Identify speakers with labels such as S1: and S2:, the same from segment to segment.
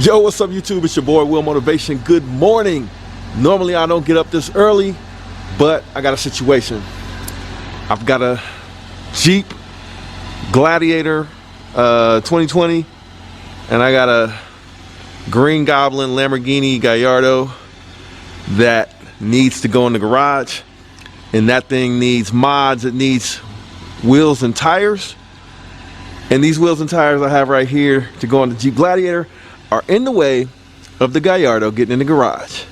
S1: Yo, what's up YouTube? It's your boy Will Motivation. Good morning. Normally I don't get up this early, but I got a situation. I've got a Jeep Gladiator 2020 and I got a Green Goblin Lamborghini Gallardo that needs to go in the garage, and that thing needs mods. It needs wheels and tires, and these wheels and tires I have right here to go on the Jeep Gladiator are in the way of the Gallardo getting in the garage.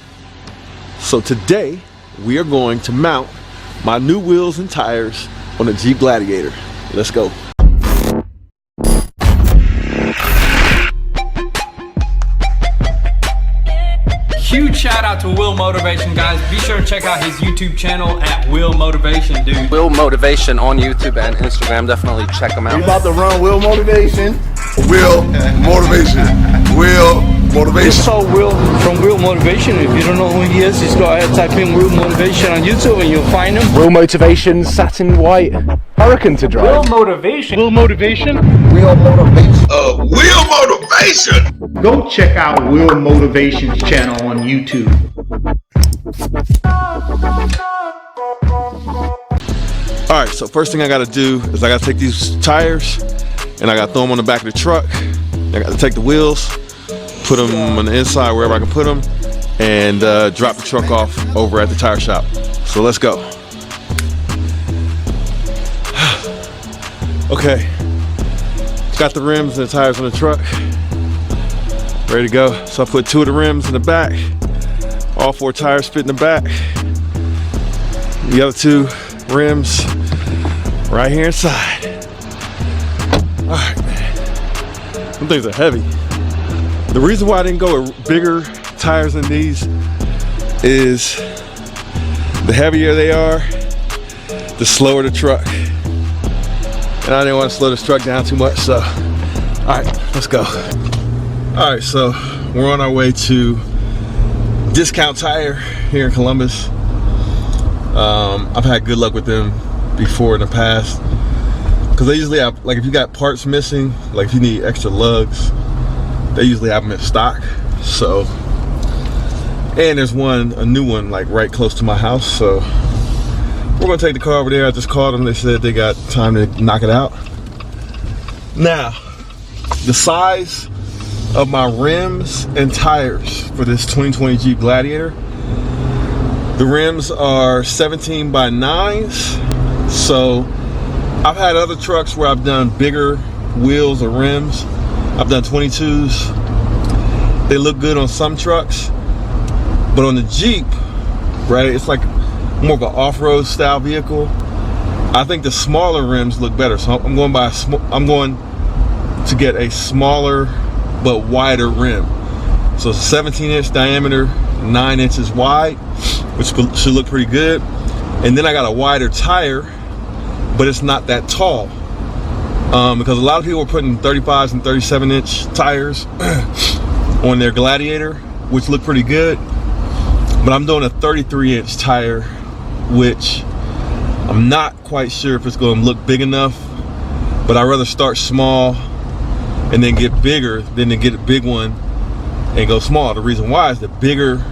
S1: So today we are going to mount my new wheels and tires on the Jeep Gladiator. Let's go.
S2: Huge shout out to Will Motivation, guys. Be sure to check out his YouTube channel at Will Motivation, dude.
S3: Will Motivation on YouTube and Instagram. Definitely check them out.
S4: We about to run Will Motivation.
S5: Will Motivation. Will Motivation.
S6: Just saw Will from Will Motivation. If you don't know who he is, just go ahead, type in Will Motivation on YouTube and you'll find him.
S4: Will Motivation, satin white Hurricane to drive.
S6: Will Motivation. Will Motivation.
S5: Will Motivation. Will Motivation.
S7: Go check out Will Motivation's channel on YouTube.
S1: All right, so first thing I gotta do is I gotta take these tires and I gotta throw them on the back of the truck. I gotta take the wheels, put them on the inside wherever I can put them, and drop the truck off over at the tire shop. So let's go. Okay, got the rims and the tires on the truck, ready to go. So I put 2 of the rims in the back, all 4 tires fit in the back. The other 2 rims right here inside. All right, man, them things are heavy. The reason why I didn't go with bigger tires than these is the heavier they are, the slower the truck. And I didn't want to slow this truck down too much, so. All right, let's go. All right, so we're on our way to Discount Tire here in Columbus. I've had good luck with them before in the past, because they usually have, like, if you got parts missing, like if you need extra lugs, they usually have them in stock. So, and there's a new one like right close to my house, so we're gonna take the car over there. I just called them, they said they got time to knock it out. Now, the size of my rims and tires for this 2020 Jeep Gladiator, the rims are 17 by 9s. So I've had other trucks where I've done bigger wheels or rims. I've done 22s. They look good on some trucks, but on the Jeep, right, it's like more of an off-road style vehicle. I think the smaller rims look better, so I'm going to get a smaller but wider rim. So it's a 17-inch diameter, 9 inches wide, which should look pretty good. And then I got a wider tire, but it's not that tall, because a lot of people are putting 35s and 37-inch tires on their Gladiator, which look pretty good. But I'm doing a 33-inch tire, which I'm not quite sure if it's going to look big enough, but I'd rather start small and then get bigger than to get a big one and go small. The reason why is the bigger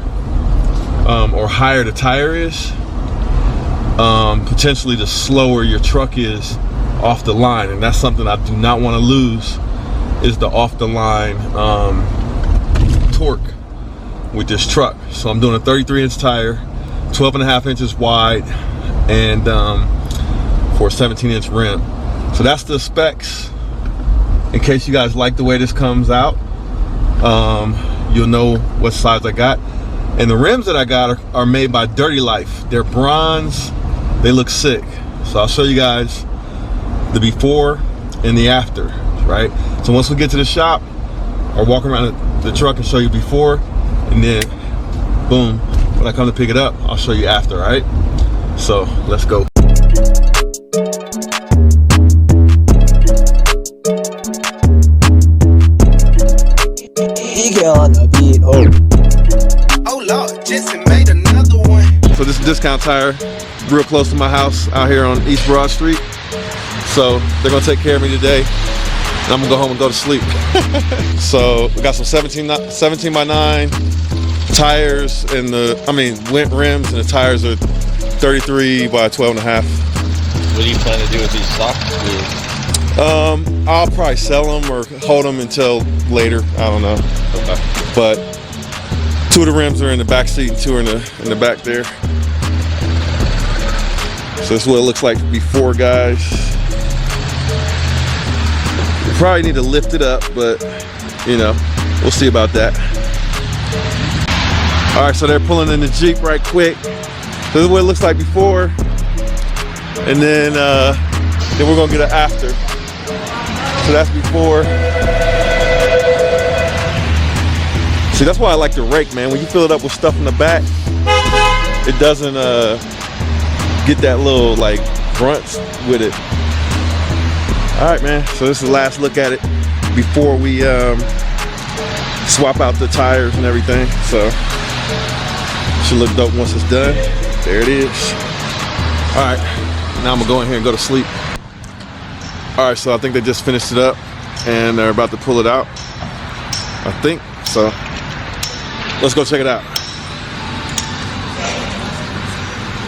S1: or higher the tire is, potentially the slower your truck is off the line, and that's something I do not want to lose, is the off the line torque with this truck. So I'm doing a 33-inch tire, 12.5 inches wide, and for a 17-inch rim. So that's the specs. In case you guys like the way this comes out, you'll know what size I got. And the rims that I got are made by Dirty Life. They're bronze. They look sick. So I'll show you guys the before and the after, right? So once we get to the shop, I'll walk around the truck and show you before, and then boom, when I come to pick it up, I'll show you after, right? So let's go.
S8: On the beat. Oh
S5: Lord, Jesse made another one.
S1: So this is Discount Tire, real close to my house out here on East Broad Street. So they're gonna take care of me today. And I'm gonna go home and go to sleep. So we got some 17 by 9 tires and went rims, and the tires are 33 by 12 and a half.
S8: What do you plan to do with these stock wheels?
S1: I'll probably sell them or hold them until later. I don't know.
S8: Okay.
S1: But 2 of the rims are in the back seat and 2 are in the back there. So this is what it looks like before, guys. You probably need to lift it up, but you know, we'll see about that. All right, so they're pulling in the Jeep right quick. This is what it looks like before, and then we're gonna get an after. So that's before. See, that's why I like the rake, man. When you fill it up with stuff in the back, it doesn't get that little like grunts with it. All right, man. So this is the last look at it before we swap out the tires and everything. So should look dope once it's done. There it is. All right, now I'm gonna go in here and go to sleep. All right, so I think they just finished it up and they're about to pull it out, I think. So let's go check it out.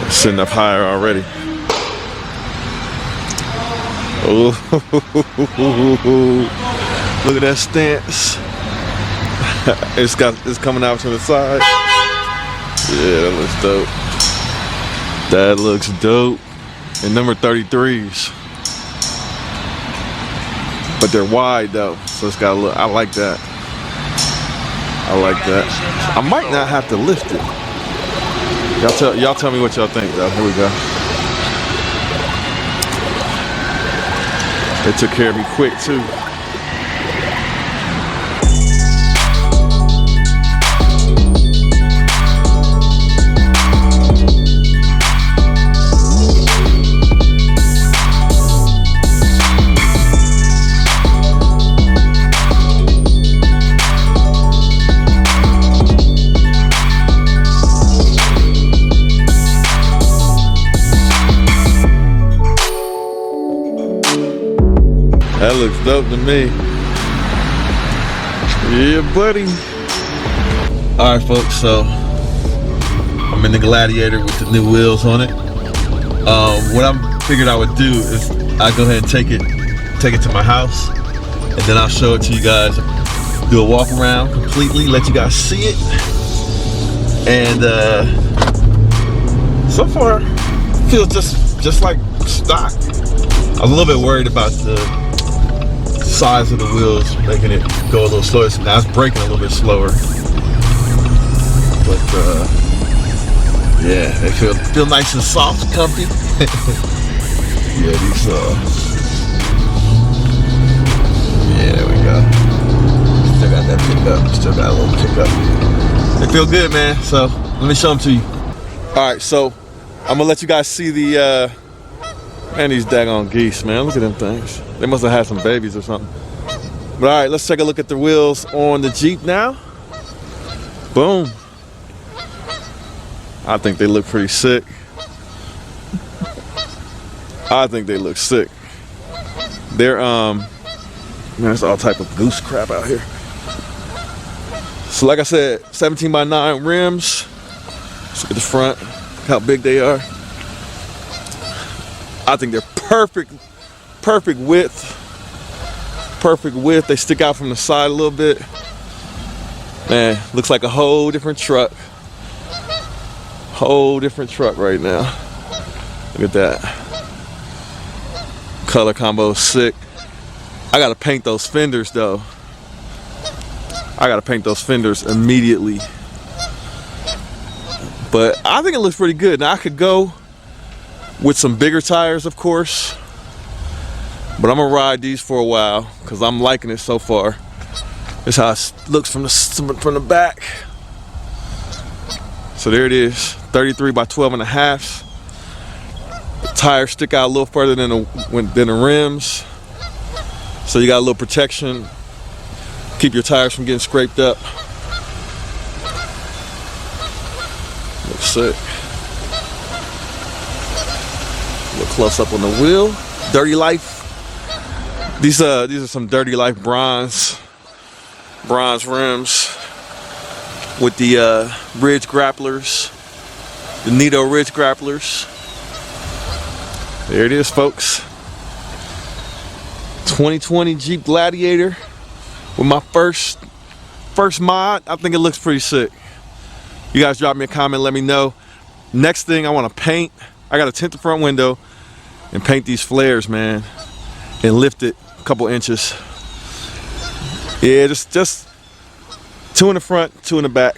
S1: It's sitting up higher already. Oh, look at that stance. It's coming out from the side. Yeah, that looks dope. That looks dope. And number 33s. But they're wide though, so it's got a look. I like that. I like that. I might not have to lift it. Y'all tell me what y'all think though. Here we go. They took care of me quick too. That looks dope to me. Yeah, buddy. All right, folks, so I'm in the Gladiator with the new wheels on it. What I figured I would do is I go ahead and take it to my house, and then I'll show it to you guys. Do a walk around completely, let you guys see it. And so far, feels just like stock. I was a little bit worried about the size of the wheels, making it go a little slower. Now it's braking a little bit slower, but yeah, they feel nice and soft, comfy. Yeah, these yeah, there we go. Still got that pickup. Still got a little pickup. They feel good, man. So let me show them to you. All right, so I'm gonna let you guys see the man, these daggone geese, man. Look at them things. They must have had some babies or something. But all right, let's take a look at the wheels on the Jeep now. Boom. I think they look pretty sick. I think they look sick. They're man, there's all type of goose crap out here. So like I said, 17 by 9 rims. Let's look at the front, look how big they are. I think they're perfect width. Perfect width. They stick out from the side a little bit. Man, looks like a whole different truck. Whole different truck right now. Look at that. Color combo is sick. I gotta paint those fenders though. I gotta paint those fenders immediately. But I think it looks pretty good. Now I could go with some bigger tires, of course, but I'm gonna ride these for a while because I'm liking it so far. This is how it looks from the back. So there it is, 33 by 12 and a half. The tires stick out a little further than the rims, so you got a little protection. Keep your tires from getting scraped up. Looks sick. Look close up on the wheel. Dirty Life. These are some Dirty Life bronze rims with the Ridge Grapplers, the NITTO Ridge Grapplers. There it is, folks. 2020 Jeep Gladiator with my first mod. I think it looks pretty sick. You guys drop me a comment, let me know. Next thing, I want to paint. I got to tint the front window and paint these flares, man, and lift it a couple inches. Yeah, just 2 in the front, 2 in the back.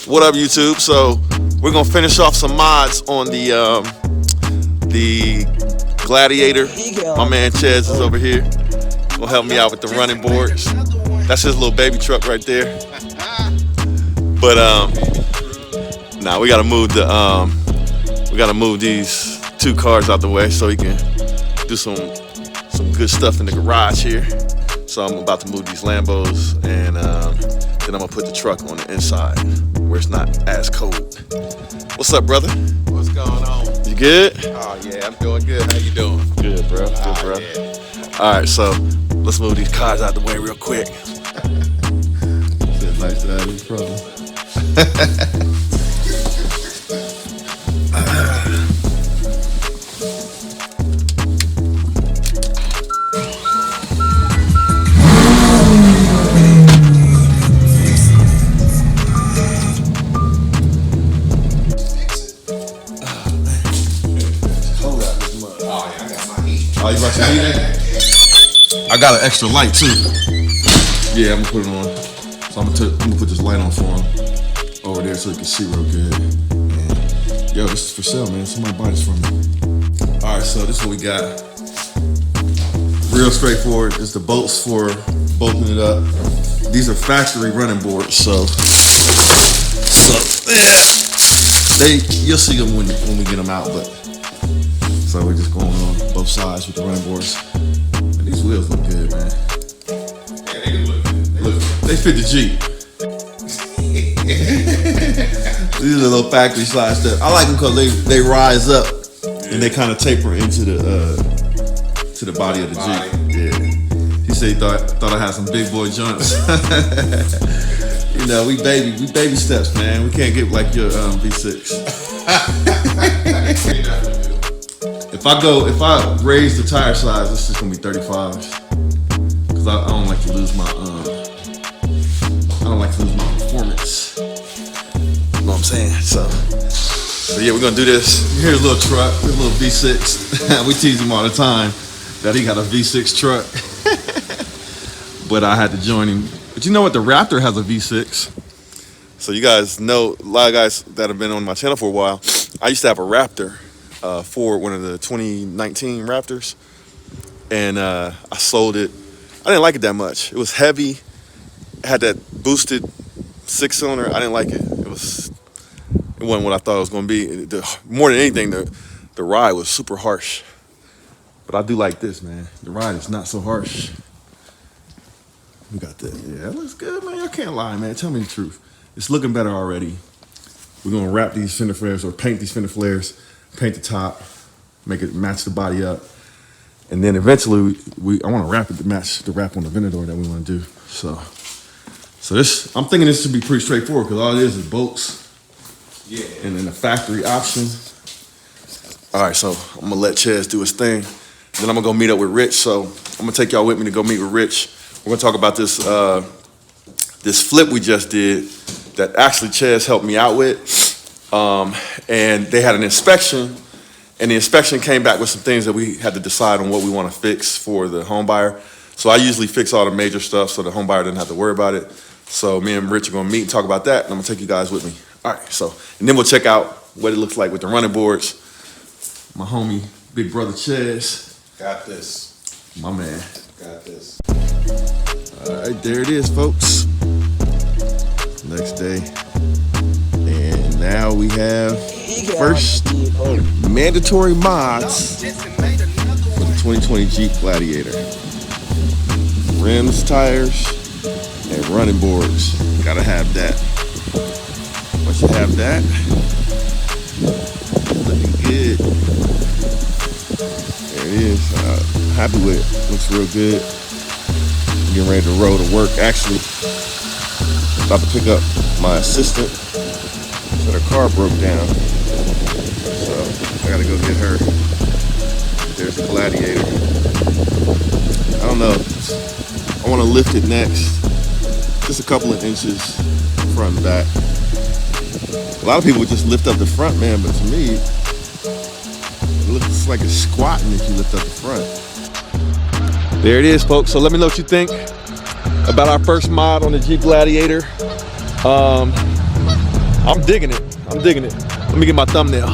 S1: What up, YouTube? So we're gonna finish off some mods on the Gladiator. My man Chez is over here. Gonna help me out with the running boards. That's his little baby truck right there. But nah, we gotta move these 2 cars out the way so he can do some good stuff in the garage here. So I'm about to move these Lambos, and then I'm gonna put the truck on the inside where it's not as cold. What's up, brother?
S9: What's going on?
S1: You good?
S9: Oh yeah, I'm doing good. How you doing?
S1: Good, bro. Good, bro.
S9: Yeah.
S1: All right, so let's move these cars out the way real quick.
S9: It's nice to have this problem.
S1: Oh, you brought some heat in? I got an extra light too. Yeah, I'm gonna put it on. So I'm gonna put this light on for him over there so he can see real good. And, yo, this is for sale, man. Somebody buy this from me. All right, so this is what we got. Real straightforward. It's the bolts for bolting it up. These are factory running boards, so yeah, you'll see them when we get them out, but. So we're just going on both sides with the running boards. And these wheels look good, man.
S9: Yeah, they do look good.
S1: Look, they fit the Jeep. These are the little factory slide steps. I like them because they rise up and they kind of taper into the to the body of the Jeep. Yeah. He said he thought I had some big boy joints. You know, we baby steps, man. We can't get like your V6. If I raise the tire size, it's just gonna be 35s. Cause I don't like to lose my performance. You know what I'm saying? So yeah, we're gonna do this. Here's a little truck, here's a little V6. We tease him all the time that he got a V6 truck. But I had to join him. But you know what? The Raptor has a V6. So you guys know, a lot of guys that have been on my channel for a while, I used to have a Raptor. For one of the 2019 Raptors, and I sold it. I didn't like it that much. It was heavy. It had that boosted 6-cylinder. I didn't like it. It wasn't what I thought it was going to be. More than anything, the ride was super harsh. But I do like this, man. The ride is not so harsh. We got that. Yeah, that looks good, man. I can't lie, man. Tell me the truth. It's looking better already. We're gonna wrap these fender flares or paint these fender flares. Paint the top, make it match the body up, and then eventually I want to wrap it to match the wrap on the Venador that we want to do. So this, I'm thinking this should be pretty straightforward because all it is bolts, yeah, and then the factory option. All right, so I'm gonna let Chez do his thing, then I'm gonna go meet up with Rich. So I'm gonna take y'all with me to go meet with Rich. We're gonna talk about this this flip we just did that actually Chez helped me out with. And they had an inspection, and the inspection came back with some things that we had to decide on what we want to fix for the home buyer. So I usually fix all the major stuff so the home buyer doesn't have to worry about it. So me and Rich are gonna meet and talk about that, and I'm gonna take you guys with me. All right, so, and then we'll check out what it looks like with the running boards. My homie, big brother Chez.
S9: Got this.
S1: My man.
S9: Got this.
S1: All right, there it is, folks. Next day. And now we have first mandatory mods for the 2020 Jeep Gladiator. Rims, tires, and running boards. Gotta have that. Once you have that, looking good. There it is. Happy with it. Looks real good. Getting ready to roll to work. Actually, about to pick up my assistant. So her car broke down. So I gotta go get her. There's the Gladiator. I don't know. I want to lift it next. Just a couple of inches front and back. A lot of people would just lift up the front, man, but to me, it looks like it's squatting if you lift up the front. There it is, folks. So let me know what you think about our first mod on the Jeep Gladiator. I'm digging it. Let me get my thumbnail.